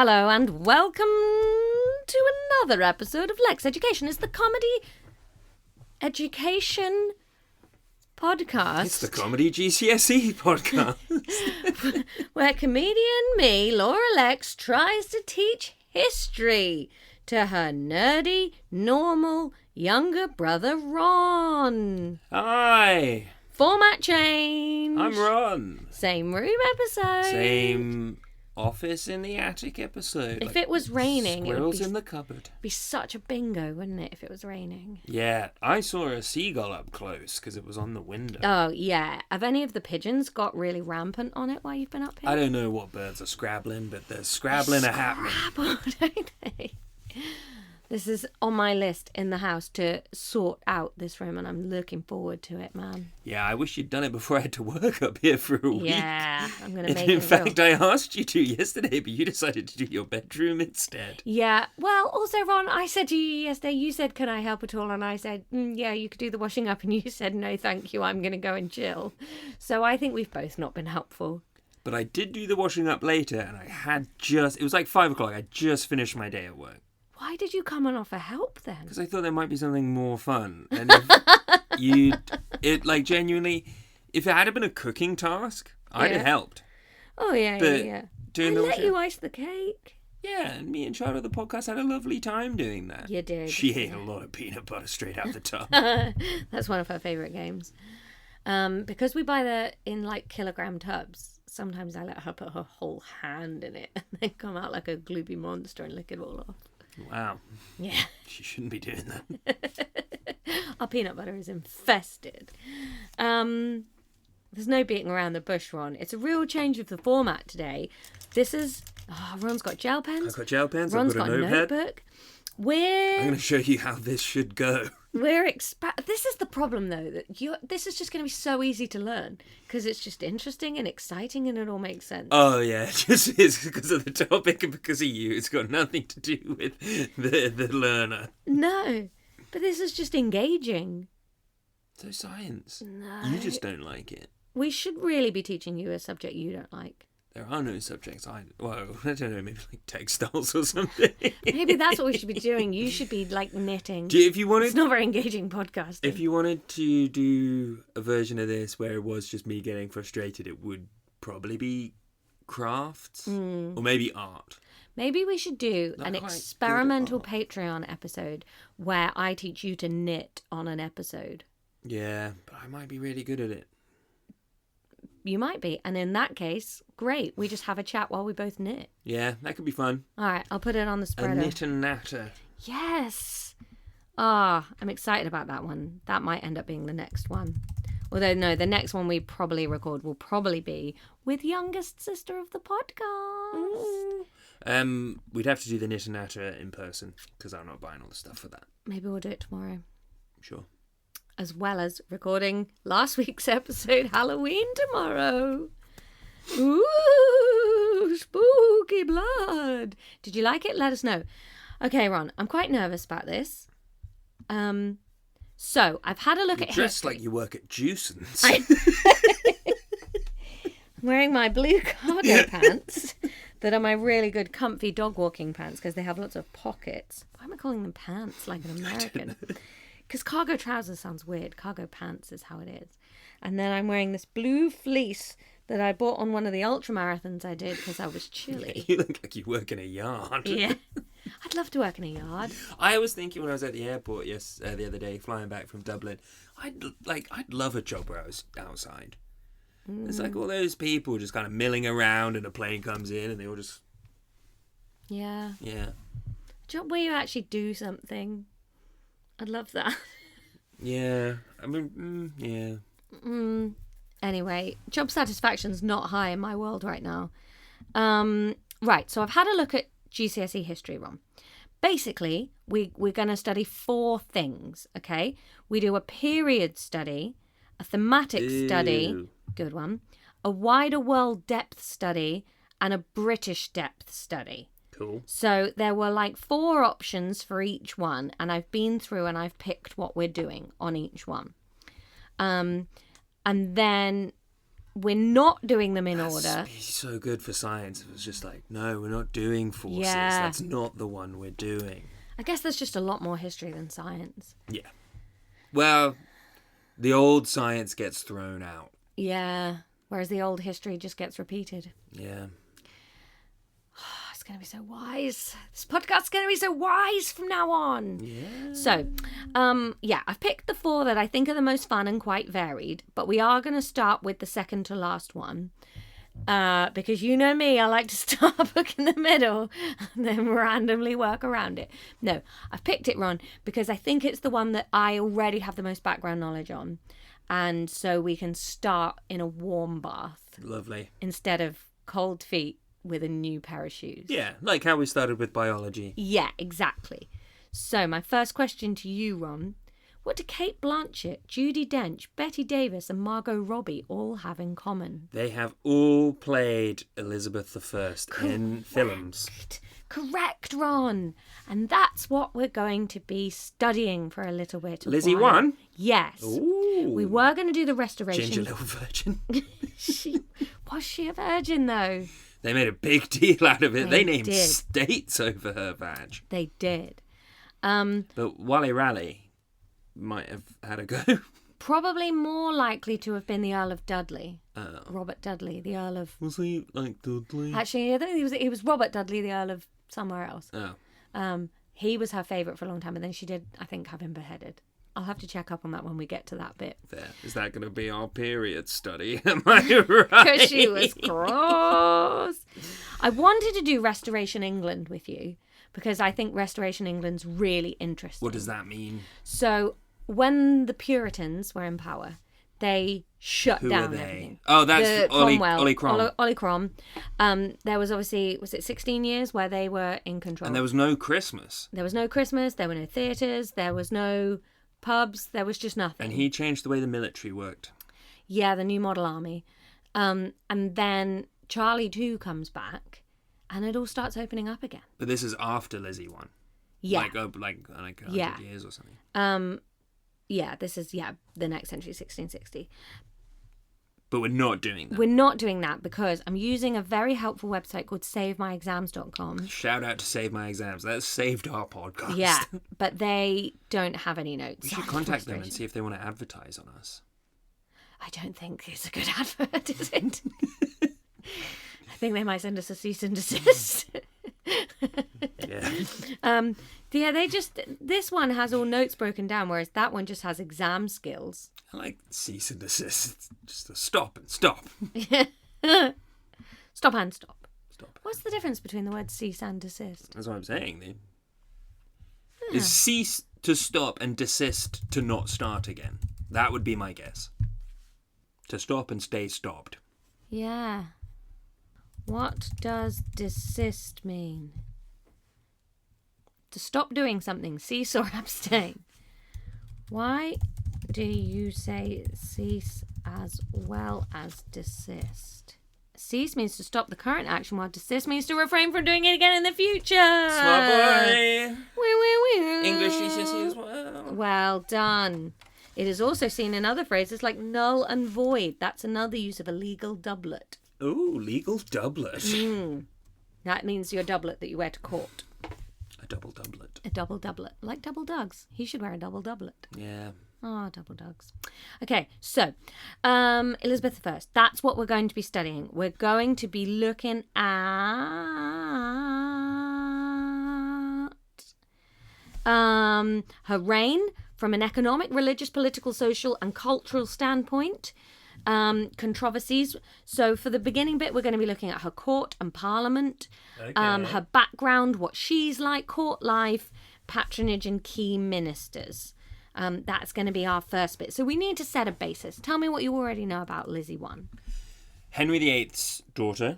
Hello and welcome to another episode of Lexx Education. It's the comedy education podcast. It's the comedy GCSE podcast. Where comedian me, Laura Lexx, tries to teach history to her nerdy, normal, younger brother Ron. Hi. Format change. I'm Ron. Same room episode. Same office in the attic episode. If it was raining, squirrels it would in the cupboard. be such a bingo, wouldn't it, if it was raining? Yeah, I saw a seagull up close because it was on the window. Oh, yeah. Have any of the pigeons got really rampant on it while you've been up here? I don't know what birds are scrabbling, but they're scrabbling a happening. Scrabble, don't they? This is on my list in the house to sort out this room, and I'm looking forward to it, man. Yeah, I wish you'd done it before I had to work up here for a week. Yeah, I'm going to make In it fact, real. I asked you to yesterday, but you decided to do your bedroom instead. Yeah, well, also, Ron, I said to you yesterday, you said, can I help at all? And I said, yeah, you could do the washing up. And you said, no, thank you, I'm going to go and chill. So I think we've both not been helpful. But I did do the washing up later, and it was like 5 o'clock. I just finished my day at work. Why did you come and offer help then? Because I thought there might be something more fun. And if genuinely, if it had been a cooking task, I'd have helped. Oh, yeah. I let you ice the cake. Yeah, and me and Charlotte, the podcast, had a lovely time doing that. You did. She ate a lot of peanut butter straight out the tub. That's one of her favourite games. Because we buy in kilogram tubs, sometimes I let her put her whole hand in it and then come out like a gloopy monster and lick it all off. Wow. Yeah. She shouldn't be doing that. Our peanut butter is infested. There's no beating around the bush, Ron. It's a real change of the format today. Ron's got gel pens. I've got gel pens. Ron's I've got got a notepad. notebook. I'm going to show you how this should go. This is the problem, though, that this is just going to be so easy to learn because it's just interesting and exciting and it all makes sense. Oh, yeah, it just is because of the topic and because of you. It's got nothing to do with the learner. No, but this is just engaging. So science. No. You just don't like it. We should really be teaching you a subject you don't like. There are no subjects I don't know, maybe like textiles or something. Maybe that's what we should be doing. You should be knitting. It's not very engaging podcasting. If you wanted to do a version of this where it was just me getting frustrated, it would probably be crafts or maybe art. Maybe we should do an experimental Patreon episode where I teach you to knit on an episode. Yeah, but I might be really good at it. You might be. And in that case, great. We just have a chat while we both knit. Yeah, that could be fun. All right, I'll put it on the spreader. A knit and natter. Yes. I'm excited about that one. That might end up being the next one. Although, no, the next one we probably record will probably be with youngest sister of the podcast. We'd have to do the knit and natter in person because I'm not buying all the stuff for that. Maybe we'll do it tomorrow. Sure. As well as recording last week's episode, Halloween tomorrow. Ooh, spooky blood. Did you like it? Let us know. Okay, Ron, I'm quite nervous about this. So I've had a look at dressed history. like you work at Juicens. I'm wearing my blue cargo pants that are my really good comfy dog walking pants because they have lots of pockets. Why am I calling them pants like an American? Because cargo trousers sounds weird. Cargo pants is how it is. And then I'm wearing this blue fleece that I bought on one of the ultra marathons I did because I was chilly. You look like you work in a yard. Yeah. I'd love to work in a yard. I was thinking when I was at the airport the other day, flying back from Dublin, I'd love a job where I was outside. It's like all those people just kind of milling around and a plane comes in and they all just... Yeah. Yeah. A job where you actually do something. I'd love that. Yeah. I mean, yeah. Anyway, job satisfaction's not high in my world right now. Right, so I've had a look at GCSE history, Ron. Basically, we're going to study 4 things, okay? We do a period study, a thematic study, good one, a wider world depth study, and a British depth study. Cool. So there were 4 options for each one, and I've been through and I've picked what we're doing on each one. And then we're not doing them in That's order. be so good for science. It was just like, no, we're not doing forces. Yeah. That's not the one we're doing. I guess there's just a lot more history than science. Yeah. Well, the old science gets thrown out. Yeah. Whereas the old history just gets repeated. Yeah. It's going to be so wise. This podcast's going to be so wise from now on. Yeah. So, I've picked the 4 that I think are the most fun and quite varied, but we are going to start with the second to last one. Because you know me, I like to start a book in the middle and then randomly work around it. No, I've picked it, Ron, because I think it's the one that I already have the most background knowledge on. And so we can start in a warm bath. Lovely. Instead of cold feet with a new pair of shoes. Yeah, like how we started with biology. Yeah, exactly. So my first question to you, Ron. What do Kate Blanchett, Judi Dench, Bette Davis and Margot Robbie all have in common? They have all played Elizabeth I in films. Correct, Ron. And that's what we're going to be studying for a little bit. Lizzie won? Yes. Ooh. We were going to do the restoration. Ginger little virgin. Was she a virgin, though? They made a big deal out of it. They named did. states over her badge. They did. But Wally Raleigh might have had a go. Probably more likely to have been the Earl of Dudley. Oh. Robert Dudley, the Earl of... Was he like Dudley? Actually, I think he was Robert Dudley, the Earl of somewhere else. Oh. He was her favourite for a long time, and then she did, I think, have him beheaded. I'll have to check up on that when we get to that bit. There. Is that going to be our period study? Am I right? Because she was gross. I wanted to do Restoration England with you because I think Restoration England's really interesting. What does that mean? So when the Puritans were in power, they shut Who down are they? everything. Oh, that's Ollie Crom. Ollie Crom. There was obviously, was it 16 years where they were in control? And there was no Christmas. There was no Christmas, there were no theatres, there was no pubs, there was just nothing. And he changed the way the military worked. Yeah, the new model army. And then Charlie 2 comes back and it all starts opening up again. But this is after Lizzie won. Yeah. Like 100 years or something. Yeah, this is, the next century, 1660. But we're not doing that. We're not doing that because I'm using a very helpful website called SaveMyExams.com. Shout out to Save My Exams. That saved our podcast. Yeah, but they don't have any notes. We should contact them and see if they want to advertise on us. I don't think it's a good advert, is it? I think they might send us a cease and desist. Yeah. This one has all notes broken down, whereas that one just has exam skills. I like cease and desist. It's just a stop and stop. Stop and stop. Stop. What's the difference between the words cease and desist? That's what I'm saying. Is cease to stop and desist to not start again. That would be my guess. To stop and stay stopped. Yeah. What does desist mean? To stop doing something, cease or abstain. Why do you say cease as well as desist? Cease means to stop the current action, while desist means to refrain from doing it again in the future. Smart boy. Woo. English GCSE as well. Well done. It is also seen in other phrases like null and void. That's another use of a legal doublet. Ooh, legal doublet. That means your doublet that you wear to court. A double doublet. A double doublet. Like double Dougs. He should wear a double doublet. Yeah. Oh, double Dougs. Okay, so Elizabeth I. That's what we're going to be studying. We're going to be looking at her reign from an economic, religious, political, social, and cultural standpoint. Controversies. So for the beginning bit, we're going to be looking at her court and parliament, her background, what she's like, court life, patronage, and key ministers. That's going to be our first bit. So we need to set a basis. Tell me what you already know about Lizzie I. Henry VIII's daughter.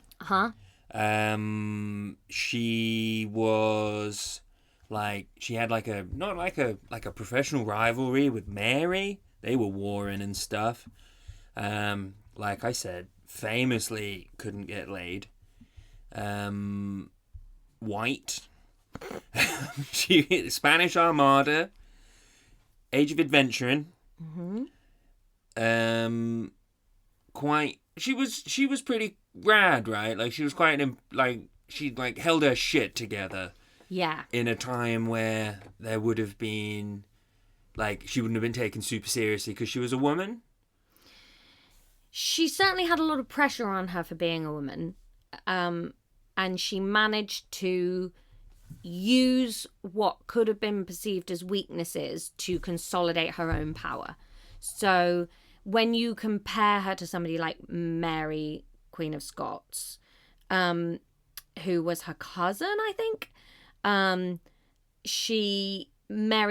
She was she had not like a professional rivalry with Mary. They were warring and stuff. Like I said, famously couldn't get laid. White. Spanish Armada. Age of Adventuring. Quite she was pretty rad, right? Like she was quite she like held her shit together. Yeah. In a time where there would have been, like, she wouldn't have been taken super seriously because she was a woman. She certainly had a lot of pressure on her for being a woman. And she managed to use what could have been perceived as weaknesses to consolidate her own power. So when you compare her to somebody like Mary, Queen of Scots, who was her cousin, I think, Mary,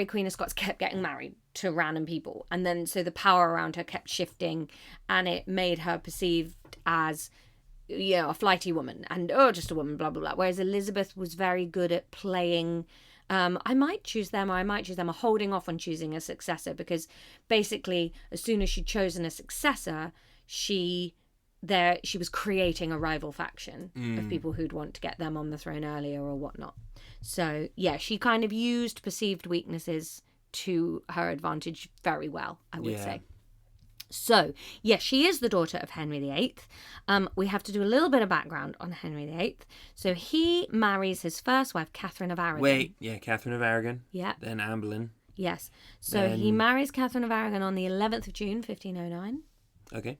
Queen of Scots, kept getting married to random people. And then so the power around her kept shifting, and it made her perceived as, you know, a flighty woman and, just a woman, blah, blah, blah. Whereas Elizabeth was very good at playing, I might choose them or I might choose them, or holding off on choosing a successor, because basically as soon as she'd chosen a successor, she was creating a rival faction of people who'd want to get them on the throne earlier or whatnot. So, yeah, she kind of used perceived weaknesses to her advantage very well, I would say. So, yes, she is the daughter of Henry VIII. We have to do a little bit of background on Henry VIII. So he marries his first wife, Catherine of Aragon. Catherine of Aragon. Yeah. Then Anne Boleyn. Yes. So he marries Catherine of Aragon on the 11th of June, 1509. Okay.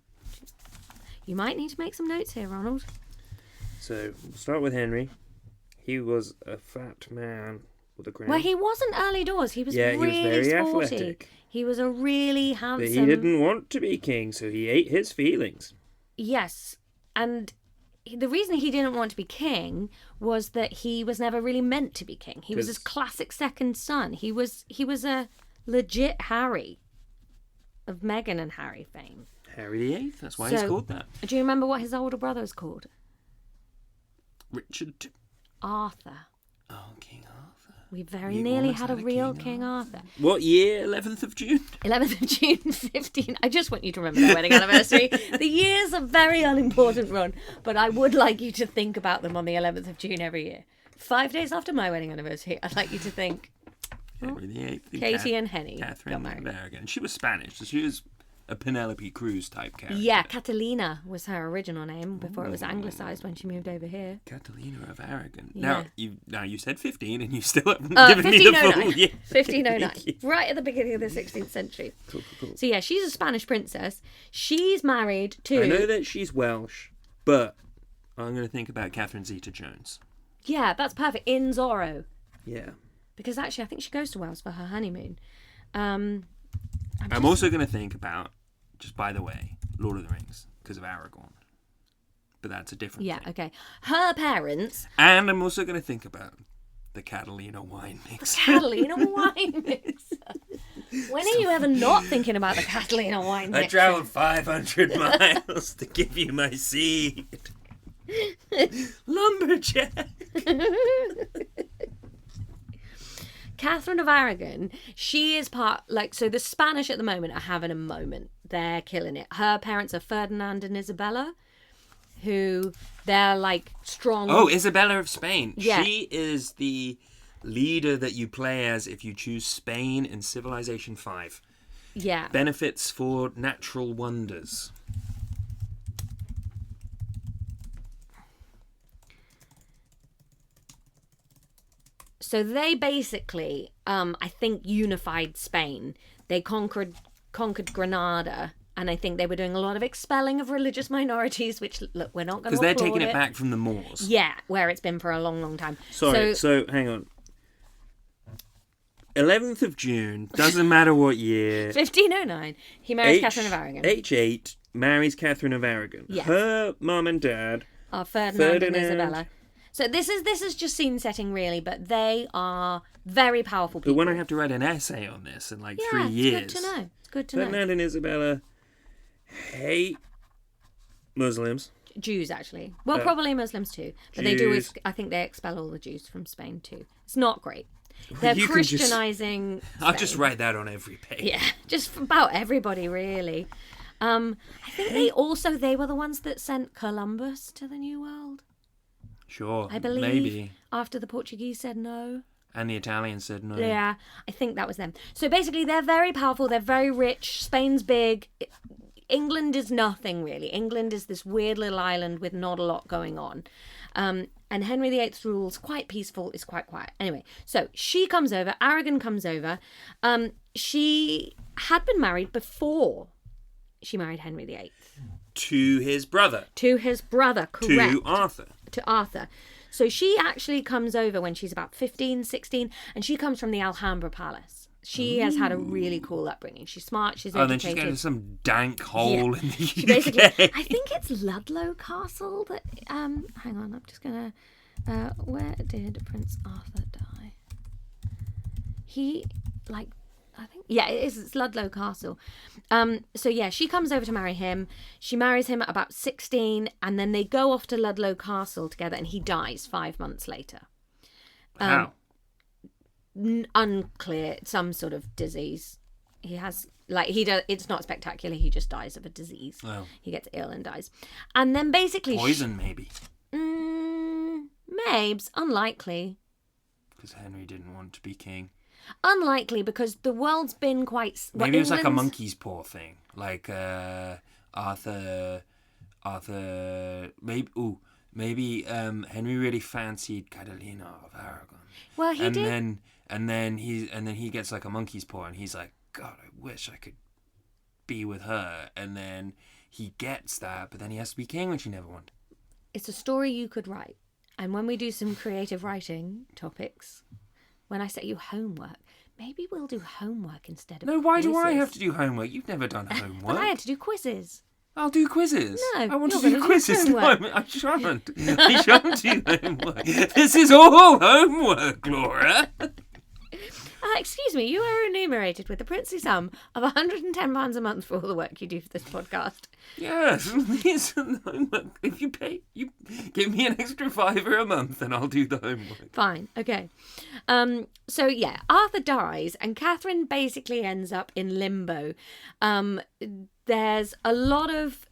You might need to make some notes here, Ronald. So, we'll start with Henry. He was a fat man with a crown. Well, he wasn't early doors. He was really he was very sporty. athletic. He was a really handsome... But he didn't want to be king, so he ate his feelings. Yes. And the reason he didn't want to be king was that he was never really meant to be king. He was his classic second son. He was a legit Harry of Meghan and Harry fame. Harry VIII, that's why he's called that. Do you remember what his older brother was called? Richard. Arthur. Oh, King Arthur. We very nearly had a real King Arthur. What year? 11th of June? 11th of June, 15... I just want you to remember their wedding anniversary. The years are very unimportant, Ron, but I would like you to think about them on the 11th of June every year. 5 days after my wedding anniversary, I'd like you to think... Henry VIII. Katie and Henny Catherine of Aragon. She was Spanish, so she was a Penelope Cruz type character. Yeah, Catalina was her original name before it was anglicised when she moved over here. Catalina of Aragon. Yeah. Now you said 15 and you still haven't given me the full year. 1509. Right at the beginning of the 16th century. Cool. So yeah, she's a Spanish princess. She's married to... I know that she's Welsh, but I'm going to think about Catherine Zeta-Jones. Yeah, that's perfect. In Zorro. Yeah. Because actually I think she goes to Wales for her honeymoon. I'm also going to think about, just by the way, Lord of the Rings, because of Aragorn. But that's a different thing. Yeah, okay. Her parents... And I'm also going to think about the Catalina wine mix. Catalina wine mix. When are you ever not thinking about the Catalina wine mix? I travelled 500 miles to give you my seed. Lumberjack. Catherine of Aragon, she is so the Spanish at the moment are having a moment. They're killing it. Her parents are Ferdinand and Isabella, who they're like strong. Oh, Isabella of Spain. Yeah. She is the leader that you play as if you choose Spain in Civilization 5. Yeah. Benefits for natural wonders. So they basically, I think, unified Spain. They conquered Granada, and I think they were doing a lot of expelling of religious minorities, which, look, we're not going to Because they're taking it back from the Moors. Yeah, where it's been for a long, long time. Sorry, so hang on. 11th of June, doesn't matter what year. 1509, he marries Catherine of Aragon. H8 marries Catherine of Aragon. Yes. Her mum and dad are Ferdinand and Isabella. So this is just scene setting, really, but they are very powerful people. But when I have to write an essay on this in 3 years... it's good to know. It's good to know. Ferdinand and Isabella hate Muslims. Jews, actually. Well, probably Muslims too. But they do, I think they expel all the Jews from Spain too. It's not great. They're Christianizing Spain. I'll just write that on every page. Yeah, just about everybody, really. I think they were the ones that sent Columbus to the New World. Sure, I believe, maybe. After the Portuguese said no. And the Italians said no. Yeah, I think that was them. So basically, they're very powerful. They're very rich. Spain's big. England is nothing really. England is this weird little island with not a lot going on. And Henry VIII's rules, quite peaceful, is quite quiet. Anyway, so she comes over, Aragon comes over. She had been married before she married Henry VIII. To his brother. To his brother, correct. To Arthur. To Arthur. So she actually comes over when she's about 15, 16, and she comes from the Alhambra Palace. She has had a really cool upbringing. She's smart, she's educated. Oh, then she's going to some dank hole in the UK. She basically, I think it's Ludlow Castle that, hang on, I'm just going to, where did Prince Arthur die? It's Ludlow Castle. So yeah, she comes over to marry him. She marries him at about 16, and then they go off to Ludlow Castle together, and he dies 5 months later. How? Unclear. Some sort of disease. He has, it's not spectacular. He just dies of a disease. Oh. He gets ill and dies. And then basically... Poison, maybe. Mabes. Unlikely. Because Henry didn't want to be king. Unlikely, because the world's been quite... Maybe it was like a monkey's paw thing. Like Arthur... Maybe Henry really fancied Catalina of Aragon. Well, he did. And then he gets like a monkey's paw, and he's like, God, I wish I could be with her. And then he gets that, but then he has to be king, which he never wanted. It's a story you could write. And when we do some creative writing topics, when I set you homework, maybe we'll do homework instead of No, why quizzes. do I have to do homework? You've never done homework. But I had to do quizzes. I'll do quizzes. No, I want to you're do gonna quizzes. do No, homework. I shan't. I shan't do homework. This is all homework, Laura. Excuse me, you are remunerated with the princely sum of £110 a month for all the work you do for this podcast. Yes, it's homework. If you pay, you give me an extra £5 a month, and I'll do the homework. Fine, okay. So yeah, Arthur dies, and Catherine basically ends up in limbo. There's a lot of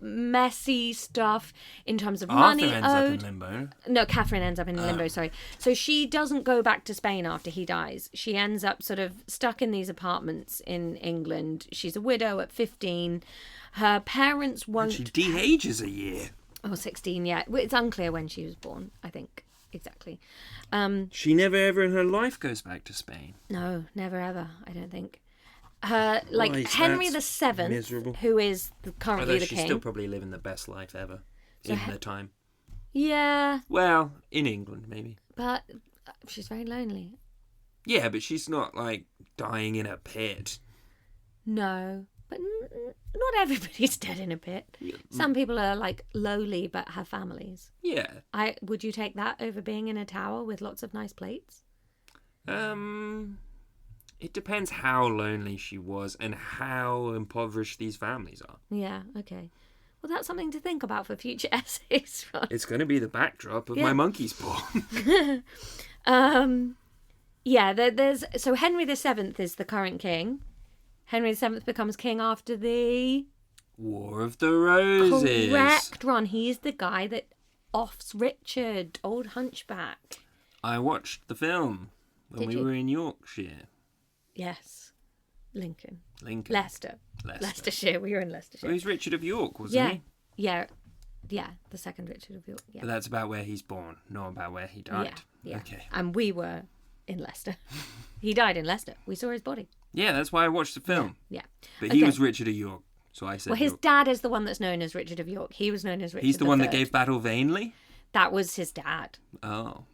messy stuff in terms of money owed. Arthur ends up in limbo. No, Catherine ends up in limbo, sorry. So she doesn't go back to Spain after he dies. She ends up sort of stuck in these apartments in England. She's a widow at 15. Her parents won't... She de-ages a year. Oh, 16, yeah. It's unclear when she was born, I think. Exactly. She never ever in her life goes back to Spain. No, never ever, I don't think. Her, Right, Henry that's VII, miserable. who is currently Although the she's king. still probably living the best life ever in the time. Yeah, Well, in England, maybe. but she's very lonely. Yeah, but she's not, like, dying in a pit. No, but not everybody's dead in a pit. Some people are, lowly but have families. Yeah. Would you take that over being in a tower with lots of nice plates? It depends how lonely she was and how impoverished these families are. Yeah, okay. Well, that's something to think about for future essays, right? It's going to be the backdrop of my monkey's paw. So Henry VII is the current king. Henry VII becomes king after the... War of the Roses. Correct, Ron. He's the guy that offs Richard, old hunchback. I watched the film when we were in Yorkshire. Yes. Lincoln. Leicester. Leicestershire. We were in Leicestershire. Oh, he's Richard of York, wasn't he? Yeah. Yeah, the second Richard of York. Yeah. But that's about where he's born, not about where he died. Yeah. Okay. And we were in Leicester. He died in Leicester. We saw his body. Yeah, that's why I watched the film. Yeah. But he was Richard of York, so I said Well, his York. dad is the one that's known as Richard of York. He was known as Richard He's the one that III. gave battle vainly? That was his dad. Oh.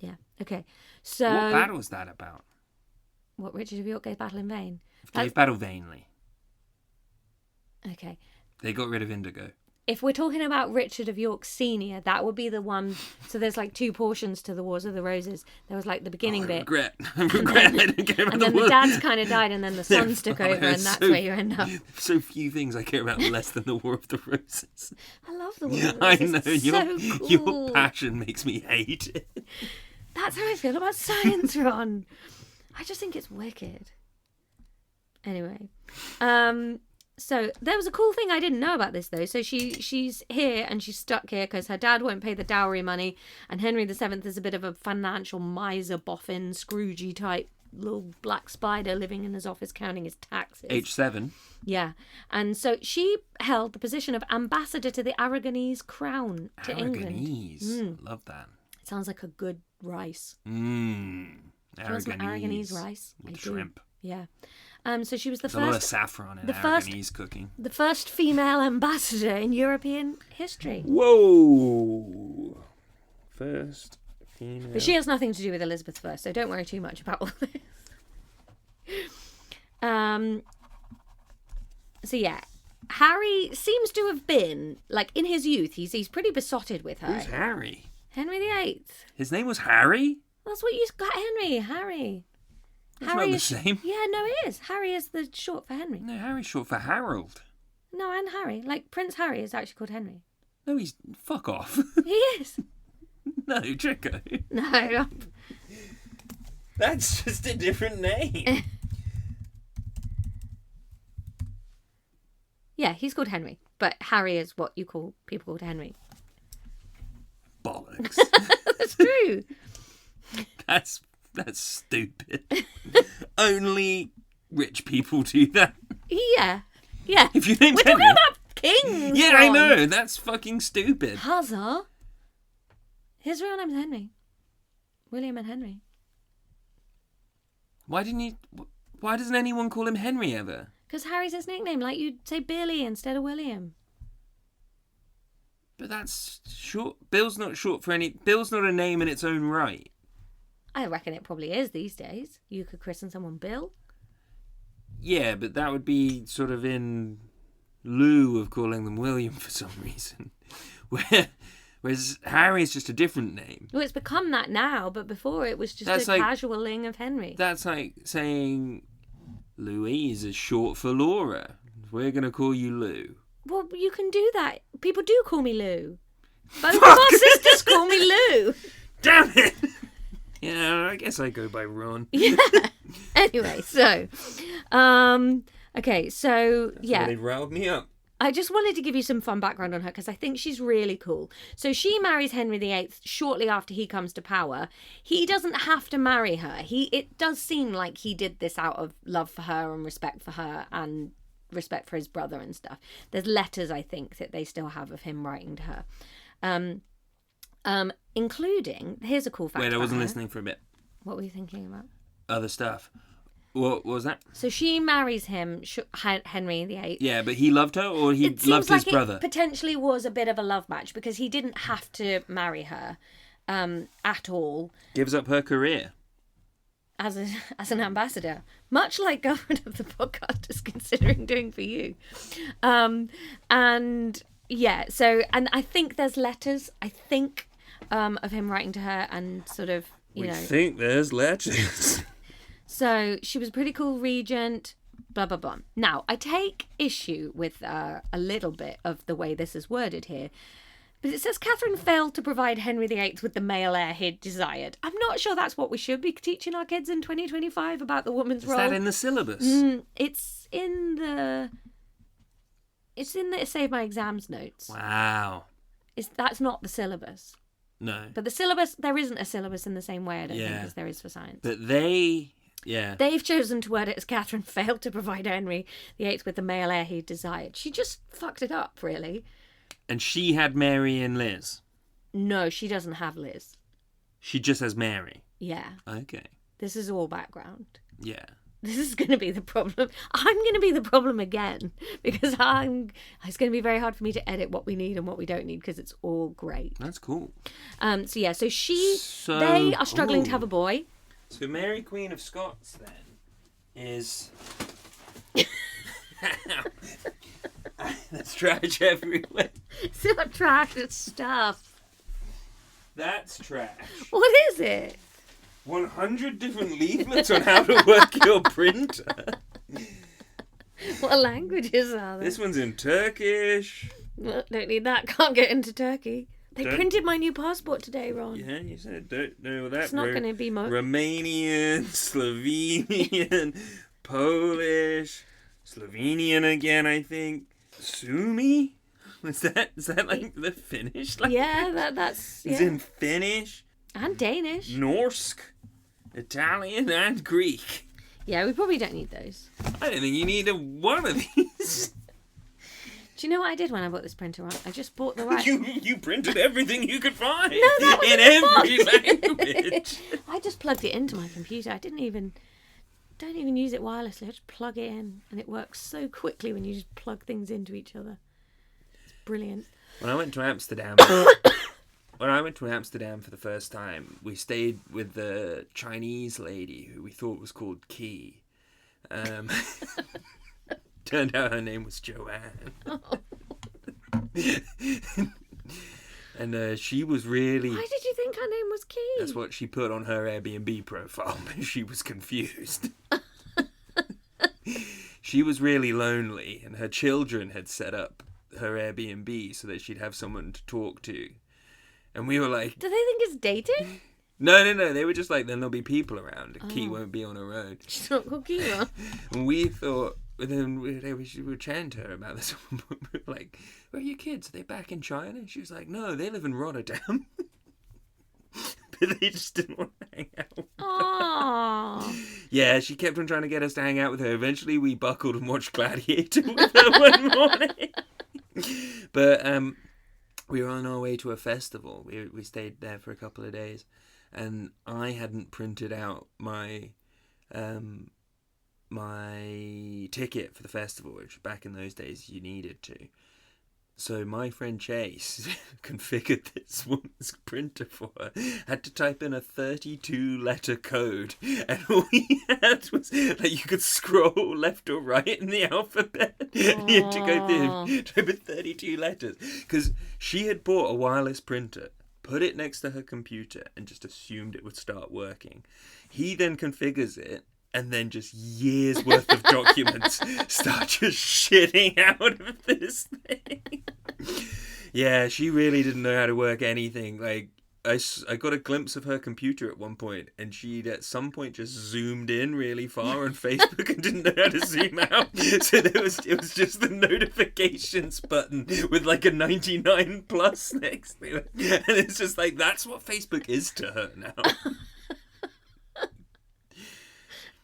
Yeah. Okay. So... What battle was that about? What, Richard of York gave battle in vain? Gave battle vainly. Okay. They got rid of Indigo. If we're talking about Richard of York Senior, that would be the one. So there's two portions to the Wars of the Roses. There was the beginning bit. I regret I didn't care about and the then the wars. dad's kind of died, and then the sons took over, and that's where you end up. So few things I care about less than the War of the Roses. I love the War of the I Roses. know, It's so cool. your passion makes me hate it. That's how I feel about science, Ron. I just think it's wicked. Anyway, so there was a cool thing I didn't know about this though. So she's here and she's stuck here because her dad won't pay the dowry money, and Henry VII is a bit of a financial miser, boffin, Scroogey type little black spider living in his office counting his taxes. H7. Yeah. And so she held the position of ambassador to the Aragonese crown to England. Aragonese. Love that. It sounds like a good rice. Aragonese. Do you want some Aragonese rice? With shrimp. Yeah. So she was the There's a lot of first saffron in Aragonese cooking. the first female ambassador in European history. Whoa. First female. But she has nothing to do with Elizabeth I, so don't worry too much about all this. So yeah, Harry seems to have been, like, in his youth, he's pretty besotted with her. Who's Harry? Henry VIII. His name was Harry? That's what you got, Harry. That's Harry not the is, same. Yeah, no, it is. Harry is the short for Henry. No, Harry's short for Harold. No, and Harry. Like, Prince Harry is actually called Henry. No, he's... Fuck off. He is. No, Chico. No. That's just a different name. Yeah, he's called Henry. But Harry is what you call people called Henry. Bollocks. That's true. That's stupid. Only rich people do that. Yeah. Yeah. If your name's We're Henry. talking about kings. Yeah, Ron. I know. That's fucking stupid. Huzzah. His real name's Henry. William and Henry. Why doesn't anyone call him Henry ever? Because Harry's his nickname. Like you'd say Billy instead of William. But that's short. Bill's not short for any... Bill's not a name in its own right. I reckon it probably is these days. You could christen someone Bill. Yeah, but that would be sort in lieu of calling them William for some reason. Whereas Harry's just a different name. Well, it's become that now, but before it was just casualing of Henry. That's like saying Louise is short for Laura. We're going to call you Lou. Well, you can do that. People do call me Lou. Both of our sisters call me Lou. Damn it! Yeah, I guess I go by Ron. Yeah. Anyway, so, okay, so yeah, They riled me up. I just wanted to give you some fun background on her because I think she's really cool. So she marries Henry VIII shortly after he comes to power. He doesn't have to marry her. It does seem like he did this out of love for her and respect for her and respect for his brother and stuff. There's letters, I think, that they still have of him writing to her. Including, here's a cool fact. Wait, I wasn't her. listening for a bit. What were you thinking about? Other stuff. What was that? So she marries him, Henry VIII. Yeah, but he loved her, or he loved his brother? It potentially was a bit of a love match because he didn't have to marry her at all. Gives up her career. As an ambassador, much like Government of the Podcast is considering doing for you. And yeah, so, and I think there's letters, of him writing to her and sort of, you know. We think there's letters. So she was a pretty cool regent, blah, blah, blah. Now, I take issue with a little bit of the way this is worded here. But it says Catherine failed to provide Henry VIII with the male heir he desired. I'm not sure that's what we should be teaching our kids in 2025 about the woman's role. Is that in the syllabus? It's in the Save My Exams notes. Wow. That's not the syllabus. No. But the syllabus, there isn't a syllabus in the same way, I don't think, Yeah. as there is for science. But they... Yeah. They've chosen to word it as Catherine failed to provide Henry VIII with the male heir he desired. She just fucked it up, really. And she had Mary and Liz. No, she doesn't have Liz. She just has Mary. Yeah. Okay. This is all background. Yeah. This is going to be the problem. I'm going to be the problem again because it's going to be very hard for me to edit what we need and what we don't need because it's all great. That's cool. So they are struggling to have a boy. So Mary Queen of Scots then is... There's trash everywhere. It's not trash, it's stuff. That's trash. What is it? 100 different leaflets on how to work your printer. What languages are there? This one's in Turkish. Well, don't need that. Can't get into Turkey. They printed my new passport today, Ron. Yeah, you said don't know that. It's not going to be much. Romanian, Slovenian, Polish, Slovenian again, I think. Sumi? Is that like the Finnish language? Yeah, that's... It's Yeah. in Finnish. And Danish. Norsk. Italian and Greek. Yeah, we probably don't need those. I don't think you need one of these. Do you know what I did when I bought this printer on? I just bought the right... You printed everything you could find that was in every language. I just plugged it into my computer. I don't even use it wirelessly. I just plug it in, and it works so quickly when you just plug things into each other. It's brilliant. When I went to Amsterdam for the first time, we stayed with the Chinese lady who we thought was called Key. Turned out her name was Joanne. Oh. And she was really... Why did you think her name was Key? That's what she put on her Airbnb profile, but she was confused. She was really lonely, and her children had set up her Airbnb so that she'd have someone to talk to. And we were like... Do they think it's dating? No. They were just like, then there'll be people around. Key won't be on her own. She's not called Key, huh? And we thought... Then we were chatting to her about this. We were like, where are your kids? Are they back in China? And she was like, no, they live in Rotterdam. But they just didn't want to hang out. Aww. Yeah, she kept on trying to get us to hang out with her. Eventually we buckled and watched Gladiator with her one morning. But we were on our way to a festival. We stayed there for a couple of days. And I hadn't printed out my ticket for the festival, which back in those days you needed to. So my friend Chase configured this woman's printer for her, had to type in a 32-letter code, and all he had was like you could scroll left or right in the alphabet. And you had to go through type in 32 letters because she had bought a wireless printer, put it next to her computer, and just assumed it would start working. He then configures it, and then just years worth of documents start just shitting out of this thing. Yeah, she really didn't know how to work anything. Like, I got a glimpse of her computer at one point, and she'd at some point just zoomed in really far on Facebook and didn't know how to zoom out. So it was just the notifications button with like a 99 plus next to it. And it's just like, that's what Facebook is to her now.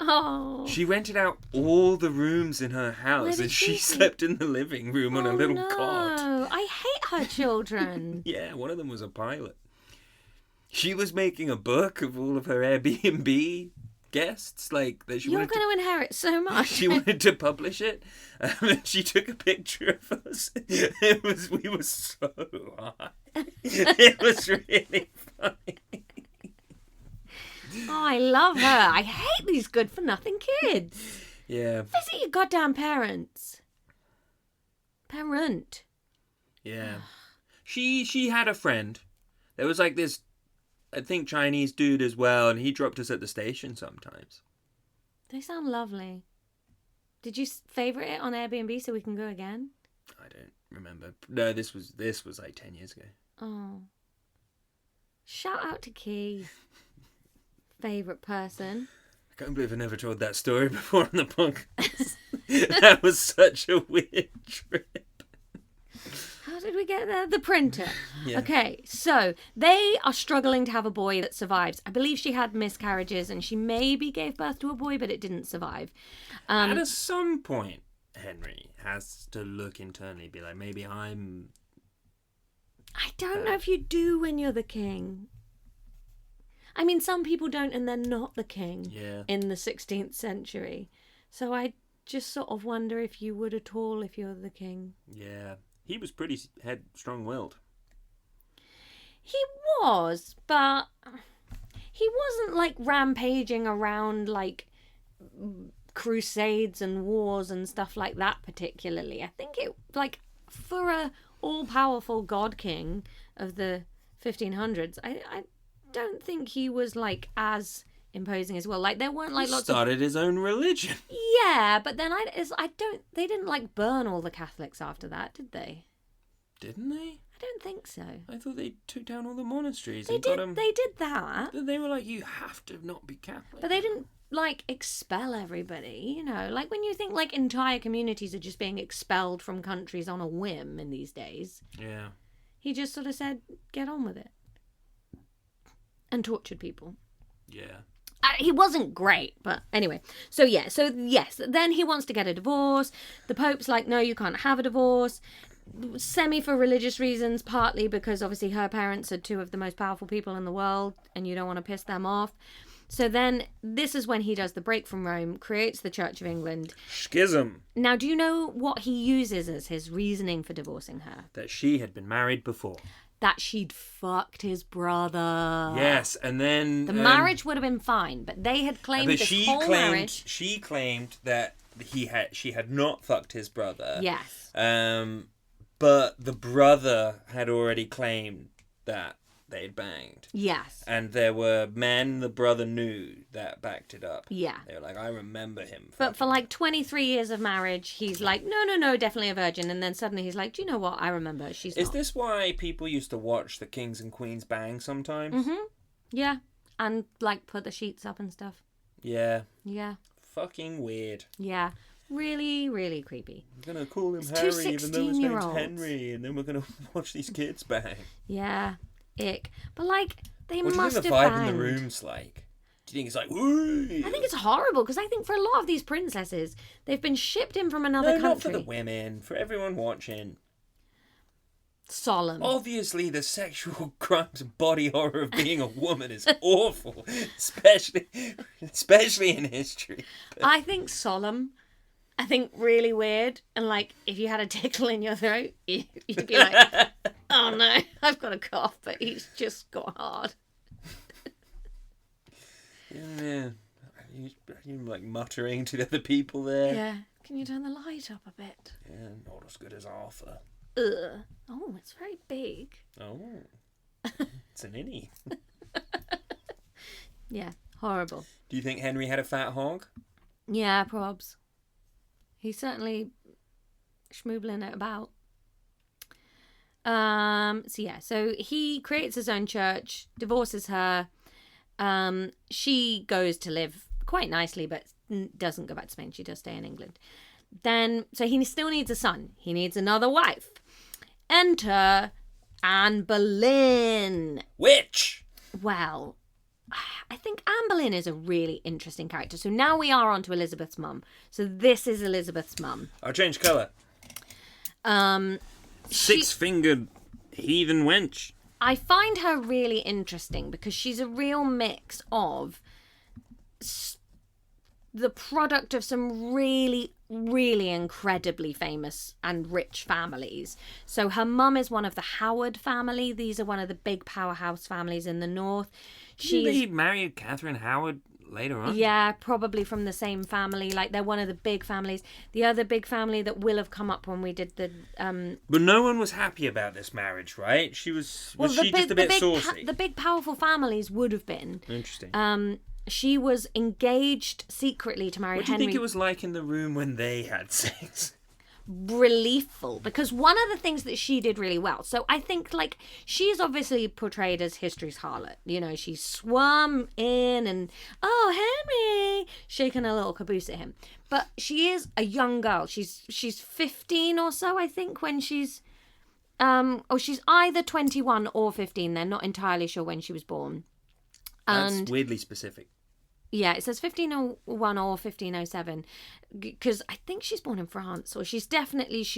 Oh. She rented out all the rooms in her house, and she slept in the living room on a little cot. I hate her children. Yeah, one of them was a pilot. She was making a book of all of her Airbnb guests, like that. You're going to inherit so much. She wanted to publish it, and she took a picture of us. We were so high. It was really funny. Oh, I love her. I hate these good-for-nothing kids. Yeah. Visit your goddamn parents. Parent. Yeah. She had a friend. There was like this, I think, Chinese dude as well, and he dropped us at the station sometimes. They sound lovely. Did you favourite it on Airbnb so we can go again? I don't remember. No, this was like 10 years ago. Oh. Shout out to Key. Favourite person. I can't believe I never told that story before on the podcast. That was such a weird trip. How did we get there? The printer. Yeah. Okay, so they are struggling to have a boy that survives. I believe she had miscarriages and she maybe gave birth to a boy, but it didn't survive. At some point, Henry has to look internally, be like, maybe I'm... I don't know if you do when you're the king. I mean, some people don't, and they're not the king in the 16th century. So I just sort of wonder if you would at all if you're the king. Yeah. He was pretty strong-willed. He was, but he wasn't like rampaging around like crusades and wars and stuff like that particularly. I think it, like, for a all-powerful god king of the 1500s, I don't think he was like as imposing as well. Like, there weren't like lots started his own religion. Yeah, but then they didn't like burn all the Catholics after that, did they? Didn't they? I don't think so. I thought they took down all the monasteries. They did that. They were like, you have to not be Catholic. But they didn't like expel everybody, you know. Like when you think like entire communities are just being expelled from countries on a whim in these days. Yeah. He just sort of said, get on with it. And tortured people. Yeah. He wasn't great, but anyway. So yes, then he wants to get a divorce. The Pope's like, no, you can't have a divorce. Semi for religious reasons, partly because obviously her parents are two of the most powerful people in the world and you don't want to piss them off. So then this is when he does the break from Rome, creates the Church of England. Schism. Now, do you know what he uses as his reasoning for divorcing her? That she had been married before. That she'd fucked his brother. Yes, and then... The marriage would have been fine, but they had claimed marriage... She claimed that she had not fucked his brother. Yes. But the brother had already claimed that they'd banged. Yes. And there were men the brother knew that backed it up. Yeah. They were like, I remember him. But for like 23 years of marriage, he's like, no, definitely a virgin. And then suddenly he's like, do you know what? I remember. She's not. Is this why people used to watch the kings and queens bang sometimes? Mm-hmm. Yeah. And like put the sheets up and stuff. Yeah. Yeah. Fucking weird. Yeah. Really, really creepy. I'm going to call him It's Harry even though his name's 16-year-olds. Henry. And then we're going to watch these kids bang. Yeah. Ick. But like, they What do you must think have the vibe banged. in the room's like? Do you think it's like, woo? I think it's horrible because I think for a lot of these princesses, they've been shipped in from another No, country. not for the women. For everyone watching. Solemn. Obviously, the sexual crimes and body horror of being a woman is awful, especially in history. I think solemn. I think really weird. And like, if you had a tickle in your throat, you'd be like, oh no, I've got a cough, but he's just got hard. Yeah. You like muttering to the other people there. Yeah. Can you turn the light up a bit? Yeah, not as good as Arthur. Ugh. Oh, it's very big. Oh. It's an innie. Yeah, horrible. Do you think Henry had a fat hog? Yeah, probs. He's certainly schmoobling it about. So he creates his own church, divorces her. She goes to live quite nicely, but doesn't go back to Spain. She does stay in England. Then, so he still needs a son. He needs another wife. Enter Anne Boleyn. Witch! Well, I think Anne Boleyn is a really interesting character. So now we are on to Elizabeth's mum. So this is Elizabeth's mum. I'll change colour. Six-fingered heathen wench. I find her really interesting because she's a real mix of the product of some really, really incredibly famous and rich families. So her mum is one of the Howard family. These are one of the big powerhouse families in the north. He married Catherine Howard later on? Yeah, probably from the same family. Like, they're one of the big families. The other big family that will have come up when we did the... But no one was happy about this marriage, right? She was she just a bit saucy? The big powerful families would have been. Interesting. She was engaged secretly to marry Henry. What do you think it was like in the room when they had sex? Reliefful, because one of the things that she did really well, so I think like she's obviously portrayed as history's harlot, you know, she swam in and Henry, shaking a little caboose at him, but she is a young girl. She's 15 or so, I think, when she's she's either 21 or 15. They're not entirely sure when she was born. That's weirdly specific. Yeah, it says 1501 or 1507, because I think she's born in France, or she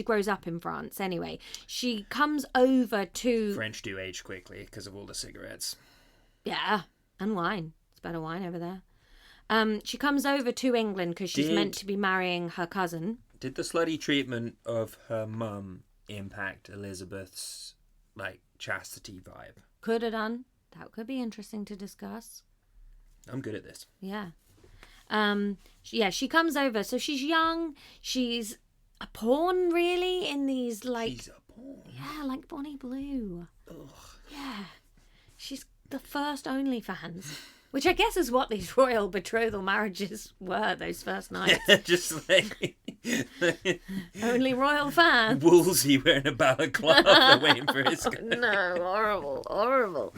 grows up in France anyway. She comes over to... French do age quickly because of all the cigarettes. Yeah, and wine. It's better wine over there. She comes over to England because she's meant to be marrying her cousin. Did the slutty treatment of her mum impact Elizabeth's, like, chastity vibe? Could have done. That could be interesting to discuss. I'm good at this. Yeah. She comes over. So she's young. She's a pawn, really, in these, like... She's a pawn? Yeah, like Bonnie Blue. Ugh. Yeah. She's the first OnlyFans. Which I guess is what these royal betrothal marriages were, those first nights. Just like... Only royal fans. Wolsey wearing a balaclava waiting for his... No, horrible.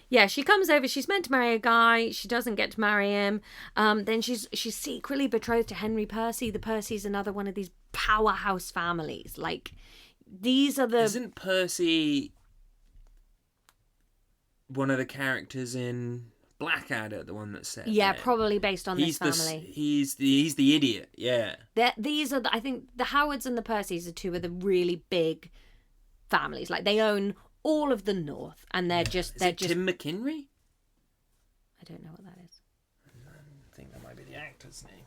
Yeah, she comes over. She's meant to marry a guy. She doesn't get to marry him. Then she's secretly betrothed to Henry Percy. The Percy's another one of these powerhouse families. Like, these are the... Isn't Percy one of the characters in Blackadder, the one that's set. Yeah, there. probably based on this He's family. He's the idiot. Yeah. These are, I think, the Howards and the Percys are two of the really big families. Like, they own all of the North, and they're just... Tim McInerney? I don't know what that is. I think that might be the actor's name.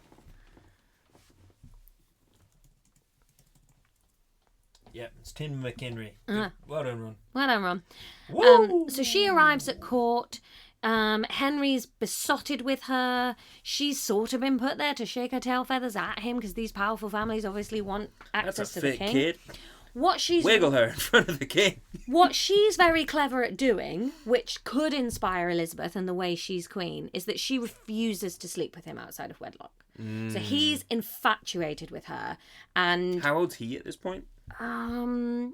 Yep, it's Tim McInerney. Well done, Ron. Well done, Ron. Woo! So she arrives at court. Henry's besotted with her. She's sort of been put there to shake her tail feathers at him because these powerful families obviously want access to the king. That's a fit kid. Wiggle her in front of the king. What she's very clever at doing, which could inspire Elizabeth and the way she's queen, is that she refuses to sleep with him outside of wedlock. So he's infatuated with her, and how old's he at this point? Well,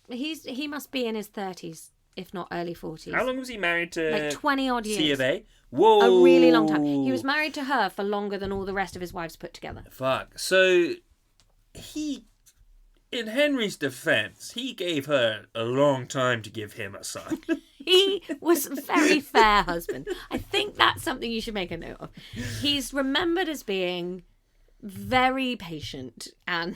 he must be in his 30s, if not early 40s. How long was he married to? Like 20 odd years. C of A? Whoa! A really long time. He was married to her for longer than all the rest of his wives put together. Fuck. So he, in Henry's defense, he gave her a long time to give him a son. He was a very fair husband. I think that's something you should make a note of. He's remembered as being very patient and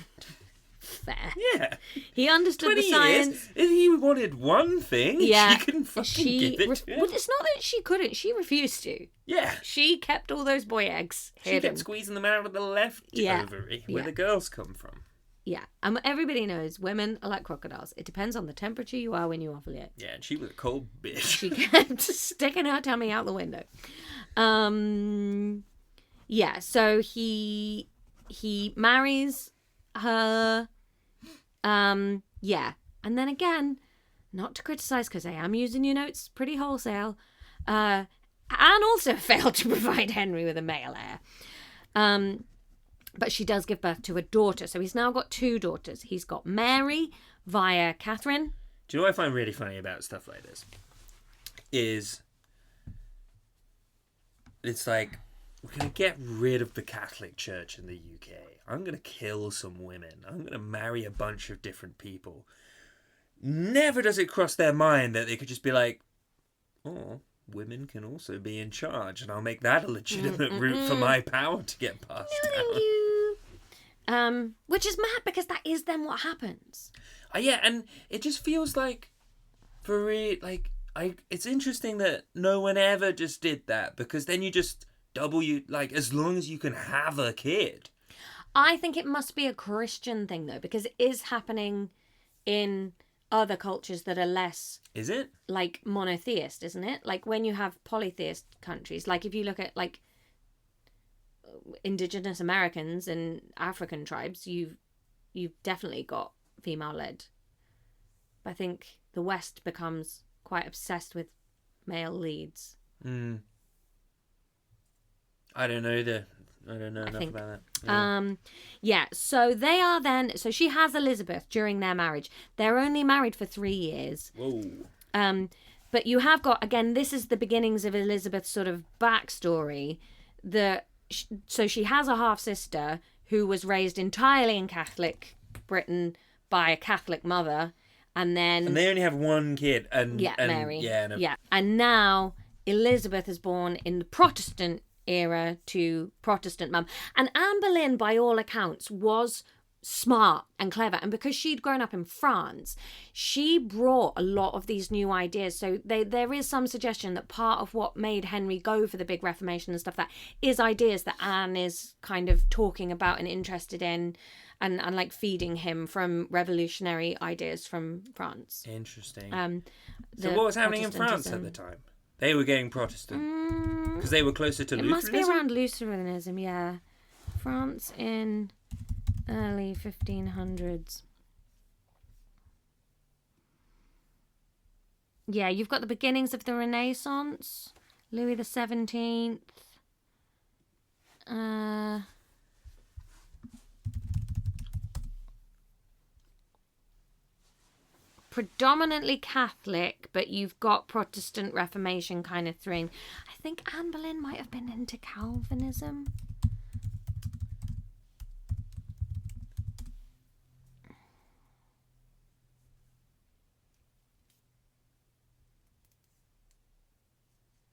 fair. Yeah. He understood 20 the science. If he wanted one thing, Yeah. she couldn't fucking give it to him. Well, it's not that she couldn't. She refused to. Yeah. She kept all those boy eggs She hidden. kept squeezing them out of the left ovary, where the girls come from. Yeah. Everybody knows women are like crocodiles. It depends on the temperature you are when you ovulate. Yeah, and she was a cold bitch. She kept sticking her tummy out the window. Yeah, so he marries her. Yeah. And then again, not to criticise because I am using your notes pretty wholesale, Anne also failed to provide Henry with a male heir. But she does give birth to a daughter. So he's now got two daughters. He's got Mary via Catherine. Do you know what I find really funny about stuff like this? It's like, we're going to get rid of the Catholic Church in the UK. I'm going to kill some women. I'm going to marry a bunch of different people. Never does it cross their mind that they could just be like, oh, women can also be in charge, and I'll make that a legitimate route for my power to get passed down. Thank you. Which is mad because that is then what happens. Yeah, and it just feels like, it's interesting that no one ever just did that, because then you just as long as you can have a kid. I think it must be a Christian thing though, because it is happening in other cultures that are less... Is it? Like monotheist, isn't it? Like when you have polytheist countries, like if you look at like indigenous Americans and African tribes, you've definitely got female-led. But I think the West becomes quite obsessed with male leads. I don't know enough about that. Yeah, so they are then... So she has Elizabeth during their marriage. They're only married for 3 years. Whoa. But you have got... Again, this is the beginnings of Elizabeth's sort of backstory. So she has a half-sister who was raised entirely in Catholic Britain by a Catholic mother. And they only have one kid. Mary. Yeah. And now Elizabeth is born in the Protestant era to Protestant mum. And Anne Boleyn, by all accounts, was smart and clever. And because she'd grown up in France, she brought a lot of these new ideas. So there is some suggestion that part of what made Henry go for the big Reformation and stuff that is ideas that Anne is kind of talking about and interested in, and like feeding him from revolutionary ideas from France. Interesting. So what was happening in France at the time? They were getting Protestant because they were closer to Lutheranism? It must be around Lutheranism, yeah. France in early 1500s. Yeah, you've got the beginnings of the Renaissance, Louis the 17th. Predominantly Catholic, but you've got Protestant Reformation kind of thing. I think Anne Boleyn might have been into Calvinism.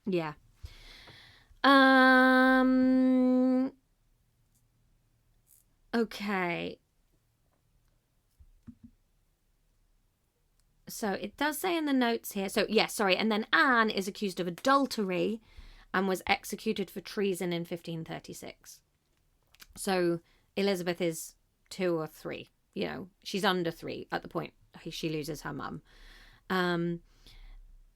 Yeah. Okay. So it does say in the notes here. So, yes, sorry. And then Anne is accused of adultery and was executed for treason in 1536. So Elizabeth is 2 or 3. You know, she's under 3 at the point she loses her mum.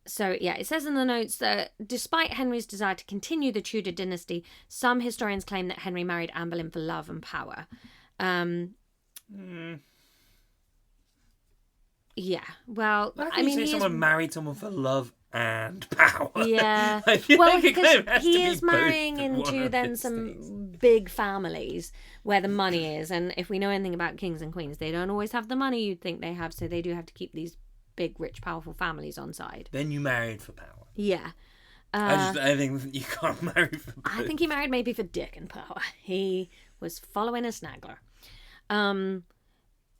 So, yeah, it says in the notes that despite Henry's desire to continue the Tudor dynasty, some historians claim that Henry married Anne Boleyn for love and power. Yeah, well, I mean, someone married someone for love and power. Yeah, well, because he is marrying into then some big families where the money is, and if we know anything about kings and queens, they don't always have the money you'd think they have, so they do have to keep these big, rich, powerful families on side. Then you married for power. Yeah. I think you can't marry for power. I think he married maybe for dick and power. He was following a snaggler.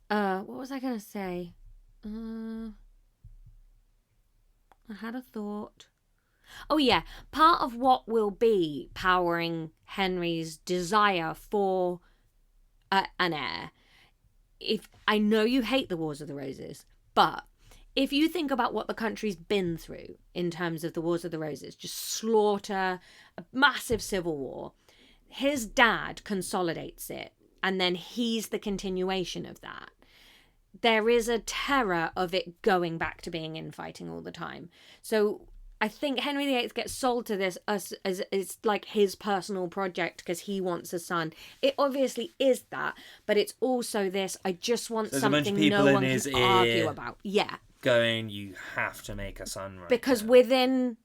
What was I going to say? I had a thought. Oh yeah, part of what will be powering Henry's desire for an heir. If I know you hate the Wars of the Roses, but if you think about what the country's been through in terms of the Wars of the Roses, just slaughter, a massive civil war, his dad consolidates it, and then he's the continuation of that. There is a terror of it going back to being infighting all the time. So I think Henry VIII gets sold to this as it's like his personal project because he wants a son. It obviously is that, but it's also this, I just want something no one can argue about. Yeah. Going, you have to make a son right because now. Within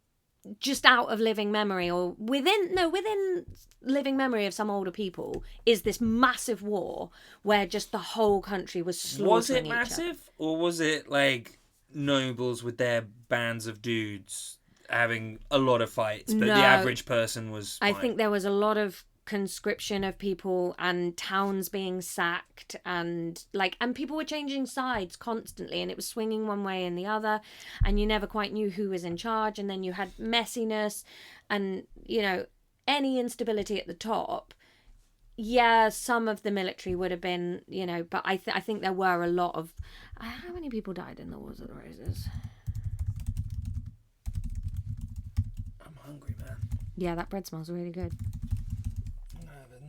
just out of living memory or within living memory of some older people is this massive war where just the whole country was slaughtering Was it massive or was it like nobles with their bands of dudes having a lot of fights but the average person was fine? I think there was a lot of conscription of people and towns being sacked and people were changing sides constantly and it was swinging one way and the other and you never quite knew who was in charge, and then you had messiness and any instability at the top. Yeah, some of the military would have been, but I think there were a lot of... How many people died in the Wars of the Roses? I'm hungry, man. Yeah, that bread smells really good.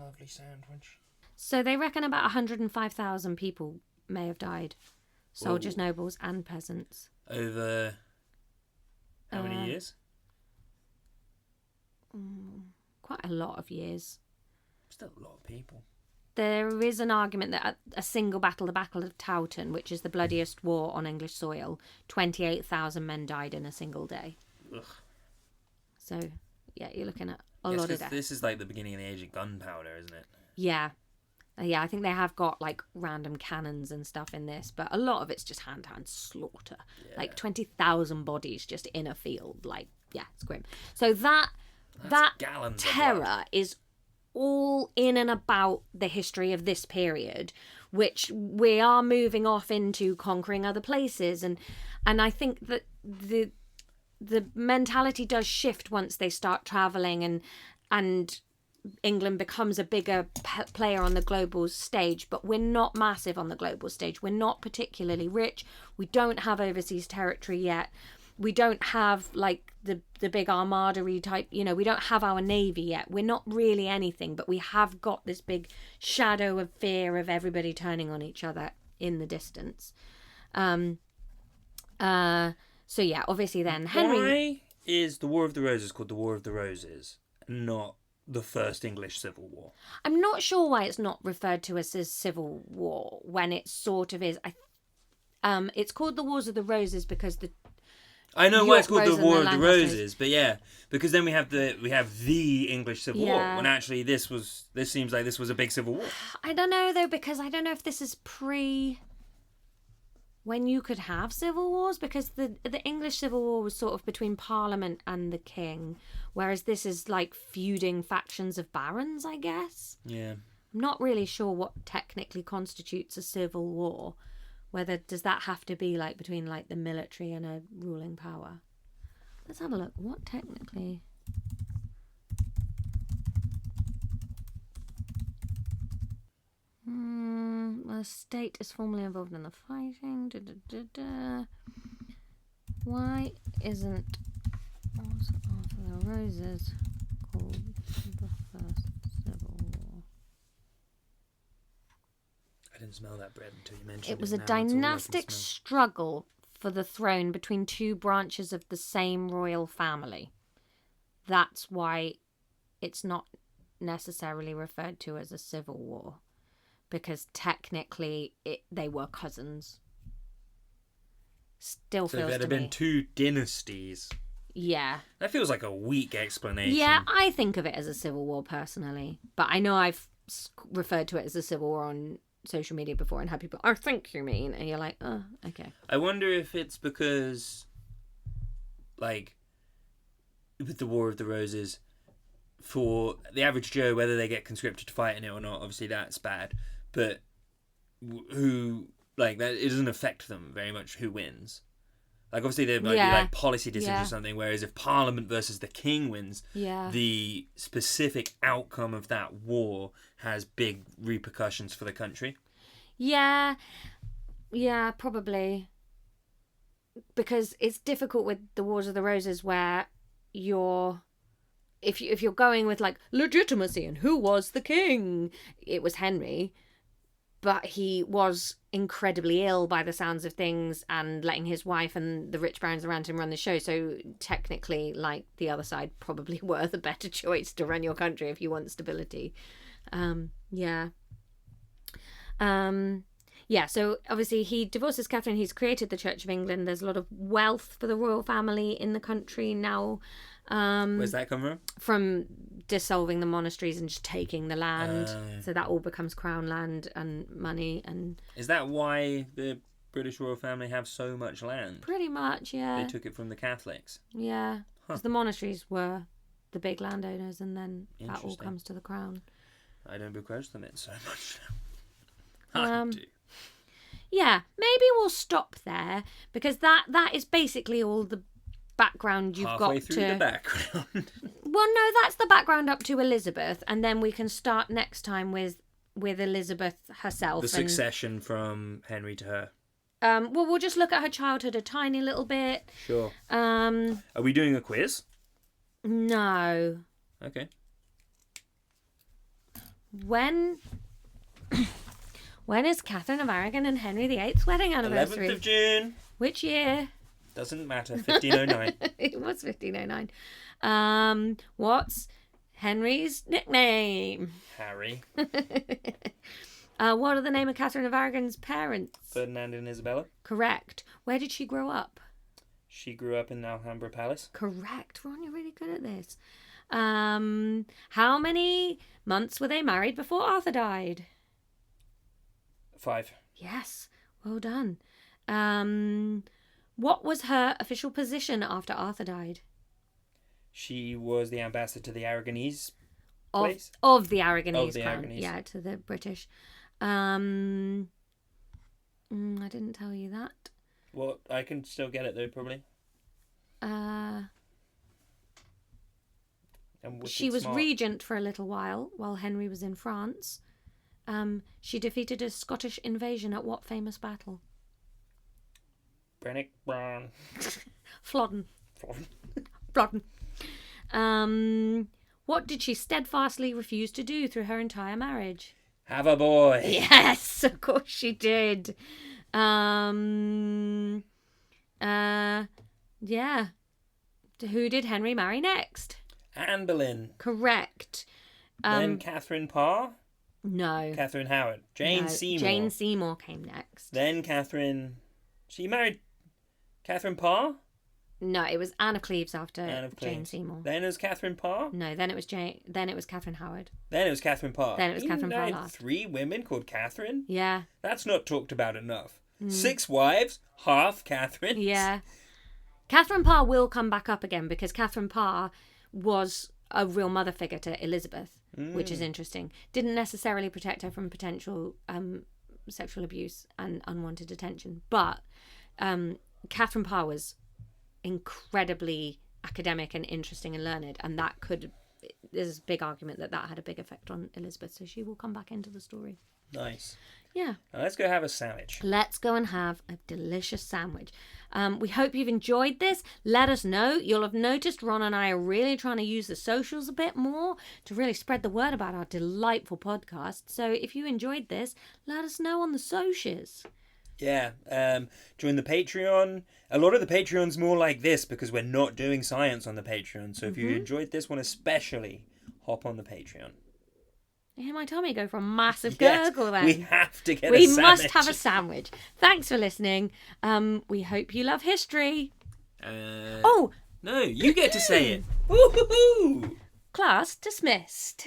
Lovely sandwich. So they reckon about 105,000 people may have died. Soldiers, nobles and peasants. Over how many years? Quite a lot of years. Still a lot of people. There is an argument that a single battle, the Battle of Towton, which is the bloodiest war on English soil, 28,000 men died in a single day. Ugh. So, yeah, you're looking at a lot of death. This is like the beginning of the age of gunpowder, isn't it? Yeah. Yeah, I think they have got random cannons and stuff in this, but a lot of it's just hand-to-hand slaughter. Yeah. 20,000 bodies just in a field. It's grim. So that terror is all in and about the history of this period, which we are moving off into conquering other places. And I think that the mentality does shift once they start traveling and England becomes a bigger player on the global stage, but we're not massive on the global stage. We're not particularly rich. We don't have overseas territory yet. We don't have the big armada type, we don't have our navy yet. We're not really anything, but we have got this big shadow of fear of everybody turning on each other in the distance. So yeah, obviously then Henry... Why is the War of the Roses called the War of the Roses, not the First English Civil War? I'm not sure why it's not referred to as a civil war when it sort of is. It's called the Wars of the Roses because I know why it's called the War of the Roses, but yeah, because then we have the English Civil War. When actually this seems like this was a big civil war. I don't know though, because I don't know if this is pre when you could have civil wars, because the English Civil War was sort of between Parliament and the King, whereas this is feuding factions of barons, I guess. Yeah. I'm not really sure what technically constitutes a civil war. Whether does that have to be between the military and a ruling power? Let's have a look. What technically? The state is formally involved in the fighting. Why isn't Wars of the Roses called the First Civil War? I didn't smell that bread until you mentioned it. It was a Now it's all I can dynastic smell. struggle for the throne between two branches of the same royal family. That's why it's not necessarily referred to as a civil war, because technically they were cousins. Still So feels there'd to have me. been two dynasties. Yeah. That feels like a weak explanation. Yeah, I think of it as a civil war personally. But I know I've referred to it as a civil war on social media before and had people, I think you mean. And you're like, oh, okay. I wonder if it's because, like, with the War of the Roses, for the average Joe, whether they get conscripted to fight in it or not, obviously that's bad. But who, like, that it doesn't affect them very much who wins. Like, obviously there might be, like, policy decisions or something, whereas if Parliament versus the King wins, the specific outcome of that war has big repercussions for the country. Yeah, probably. Because it's difficult with the Wars of the Roses where if you're going with, like, legitimacy and who was the king, it was Henry. But he was incredibly ill by the sounds of things and letting his wife and the rich barons around him run the show. So technically, like, the other side probably were the better choice to run your country if you want stability. So obviously he divorces Catherine. He's created the Church of England. There's a lot of wealth for the royal family in the country now. Where's that come from? From dissolving the monasteries and just taking the land. So that all becomes crown land and money. And is that why the British royal family have so much land? Pretty much, yeah. They took it from the Catholics. Yeah, because the monasteries were the big landowners, and then that all comes to the crown. I don't begrudge them it so much. I do. Yeah, maybe we'll stop there, because that is basically all the background you've Halfway got through the background. Well, no, that's the background up to Elizabeth, and then we can start next time with Elizabeth herself. The succession from Henry to her. Well, we'll just look at her childhood a tiny little bit. Sure. Are we doing a quiz? No. Okay. When is Catherine of Aragon and Henry VIII's wedding anniversary? 11th of June. Which year? Doesn't matter. 1509. It was 1509. What's Henry's nickname? Harry. What are the name of Catherine of Aragon's parents? Ferdinand and Isabella. Correct. Where did she grow up? She grew up in the Alhambra Palace. Correct. Ron, you're really good at this. How many months were they married before Arthur died? 5. Yes. Well done. What was her official position after Arthur died? She was the ambassador to the Aragonese place? Of the Aragonese of the crown. Aragonese. Yeah, to the British. I didn't tell you that. Well, I can still get it though, probably. She was regent for a little while Henry was in France. She defeated a Scottish invasion at what famous battle? Brennick Brown. Flodden. What did she steadfastly refuse to do through her entire marriage? Have a boy. Yes, of course she did. Yeah. Who did Henry marry next? Anne Boleyn. Correct. Then Catherine Parr? No. Catherine Howard. Jane Seymour. Jane Seymour came next. Then Catherine... She married Catherine Parr? No, it was Anne of Cleves after Jane Seymour. Then it was Catherine Parr? No, then it was Catherine Howard. Then it was Catherine Parr. Then it was Catherine Parr last. 3 women called Catherine? Yeah. That's not talked about enough. 6 wives, half Catherine. Yeah. Catherine Parr will come back up again because Catherine Parr was a real mother figure to Elizabeth, which is interesting. Didn't necessarily protect her from potential sexual abuse and unwanted attention, but Catherine Parr was incredibly academic and interesting and learned, and that could. There's a big argument that had a big effect on Elizabeth, so she will come back into the story. Nice. Yeah. Now let's go have a sandwich. Let's go and have a delicious sandwich. We hope you've enjoyed this. Let us know. You'll have noticed Ron and I are really trying to use the socials a bit more to really spread the word about our delightful podcast. So if you enjoyed this, let us know on the socials. Yeah, join the Patreon. A lot of the Patreon's more like this because we're not doing science on the Patreon. So if you enjoyed this one especially, hop on the Patreon. You hear my tummy go for a massive Yes, gurgle then. we have to get a sandwich. We must have a sandwich. Thanks for listening. We hope you love history. No, you get to say it. Woo-hoo-hoo! Class dismissed.